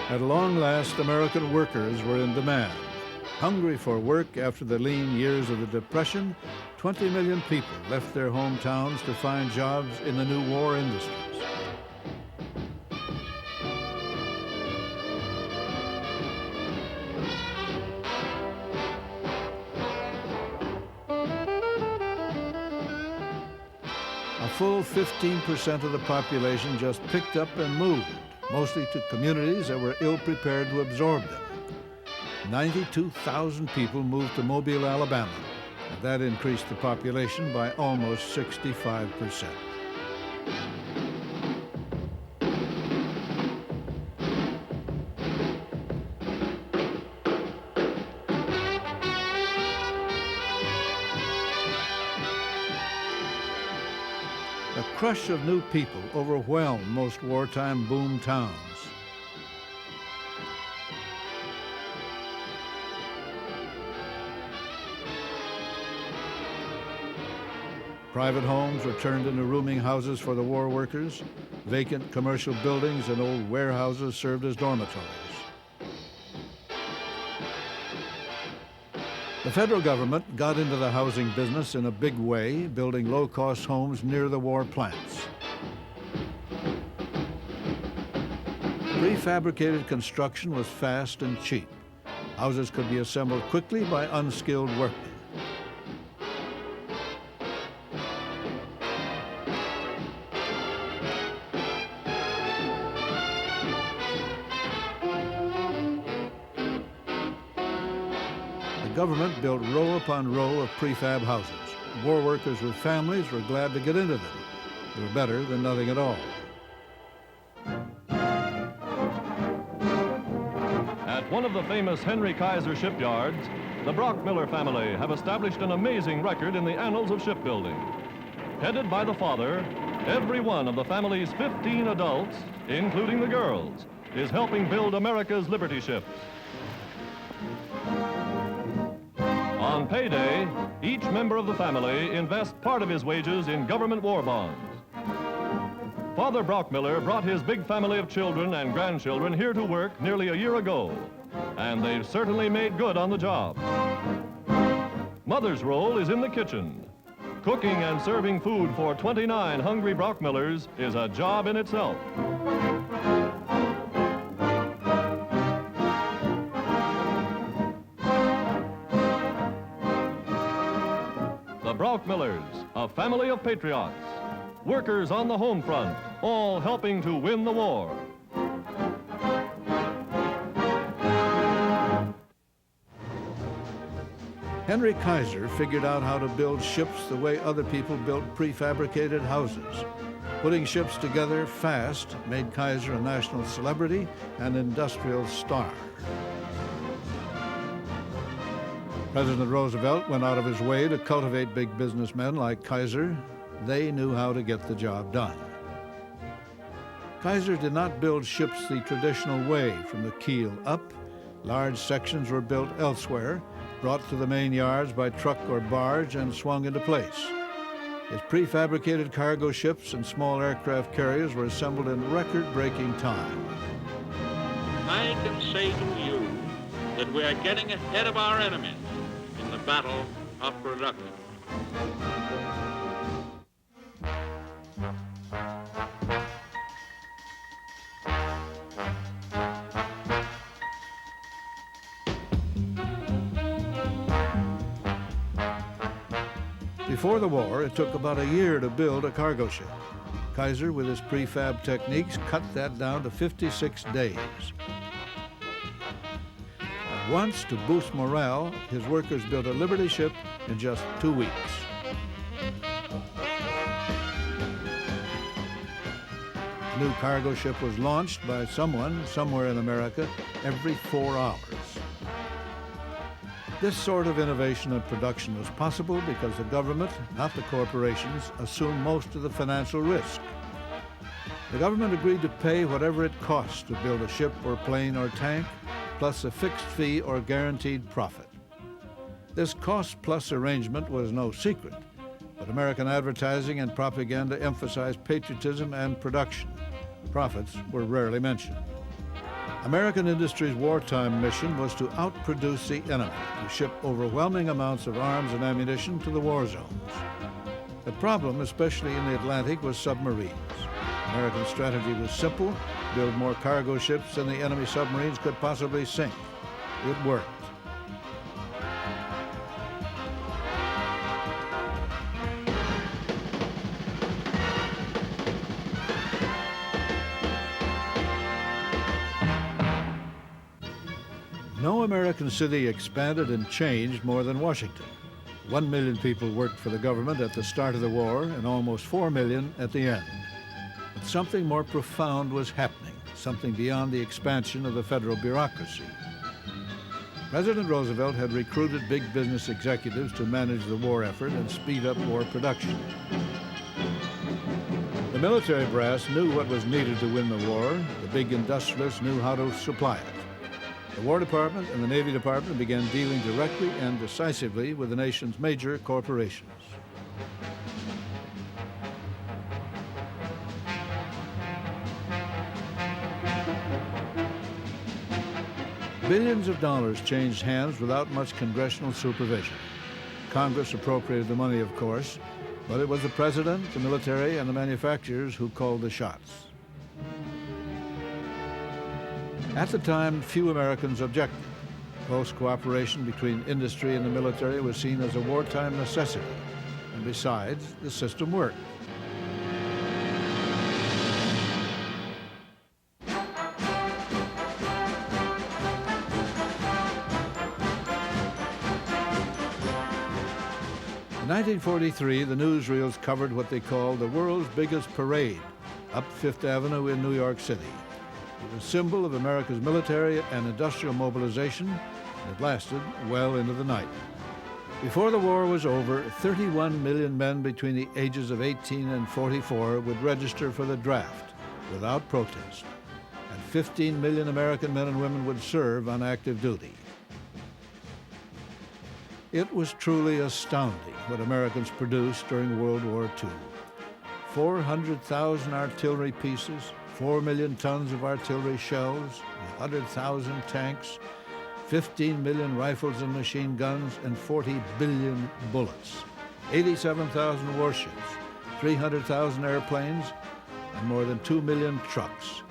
At long last, American workers were in demand. Hungry for work after the lean years of the Depression, 20 million people left their hometowns to find jobs in the new war industries. A full 15% of the population just picked up and moved, mostly to communities that were ill-prepared to absorb them. 92,000 people moved to Mobile, Alabama, and that increased the population by almost 65%. The crush of new people overwhelmed most wartime boom towns. Private homes were turned into rooming houses for the war workers. Vacant commercial buildings and old warehouses served as dormitories. The federal government got into the housing business in a big way, building low-cost homes near the war plants. Prefabricated construction was fast and cheap. Houses could be assembled quickly by unskilled workmen. The government built row upon row of prefab houses. War workers with families were glad to get into them. They were better than nothing at all. At one of the famous Henry Kaiser shipyards, the Brockmiller family have established an amazing record in the annals of shipbuilding. Headed by the father, every one of the family's 15 adults, including the girls, is helping build America's Liberty ships. On payday, each member of the family invests part of his wages in government war bonds. Father Brockmiller brought his big family of children and grandchildren here to work nearly a year ago, and they've certainly made good on the job. Mother's role is in the kitchen. Cooking and serving food for 29 hungry Brockmillers is a job in itself. The Brockmillers, a family of patriots, workers on the home front, all helping to win the war. Henry Kaiser figured out how to build ships the way other people built prefabricated houses. Putting ships together fast made Kaiser a national celebrity and industrial star. President Roosevelt went out of his way to cultivate big businessmen like Kaiser. They knew how to get the job done. Kaiser did not build ships the traditional way, from the keel up. Large sections were built elsewhere, brought to the main yards by truck or barge, and swung into place. His prefabricated cargo ships and small aircraft carriers were assembled in record-breaking time. I can say to you that we are getting ahead of our enemies in the battle of production. Before the war, it took about a year to build a cargo ship. Kaiser, with his prefab techniques, cut that down to 56 days. At once, to boost morale, his workers built a Liberty ship in just 2 weeks. A new cargo ship was launched by someone, somewhere in America, every 4 hours. This sort of innovation and production was possible because the government, not the corporations, assumed most of the financial risk. The government agreed to pay whatever it cost to build a ship or plane or tank, plus a fixed fee or guaranteed profit. This cost-plus arrangement was no secret, but American advertising and propaganda emphasized patriotism and production. Profits were rarely mentioned. American industry's wartime mission was to outproduce the enemy, to ship overwhelming amounts of arms and ammunition to the war zones. The problem, especially in the Atlantic, was submarines. American strategy was simple: build more cargo ships than the enemy submarines could possibly sink. It worked. No American city expanded and changed more than Washington. 1 million people worked for the government at the start of the war and almost 4 million at the end. But something more profound was happening, something beyond the expansion of the federal bureaucracy. President Roosevelt had recruited big business executives to manage the war effort and speed up war production. The military brass knew what was needed to win the war. The big industrialists knew how to supply it. The War Department and the Navy Department began dealing directly and decisively with the nation's major corporations. Billions of dollars changed hands without much congressional supervision. Congress appropriated the money, of course, but it was the president, the military, and the manufacturers who called the shots. At the time, few Americans objected. Close cooperation between industry and the military was seen as a wartime necessity. And besides, the system worked. In 1943, the newsreels covered what they called the world's biggest parade up Fifth Avenue in New York City. It was a symbol of America's military and industrial mobilization, and it lasted well into the night. Before the war was over, 31 million men between the ages of 18 and 44 would register for the draft without protest, and 15 million American men and women would serve on active duty. It was truly astounding what Americans produced during World War II. 400,000 artillery pieces, 4 million tons of artillery shells, 100,000 tanks, 15 million rifles and machine guns, and 40 billion bullets, 87,000 warships, 300,000 airplanes, and more than 2 million trucks.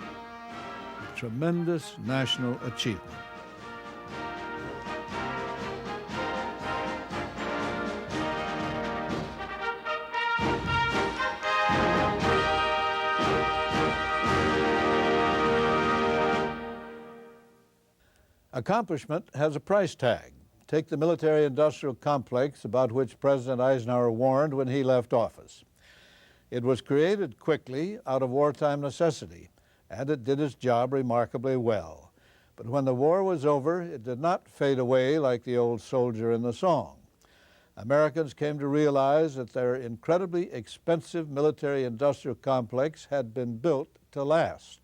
A tremendous national achievement. Accomplishment has a price tag. Take the military-industrial complex about which President Eisenhower warned when he left office. It was created quickly out of wartime necessity, and it did its job remarkably well. But when the war was over, it did not fade away like the old soldier in the song. Americans came to realize that their incredibly expensive military-industrial complex had been built to last.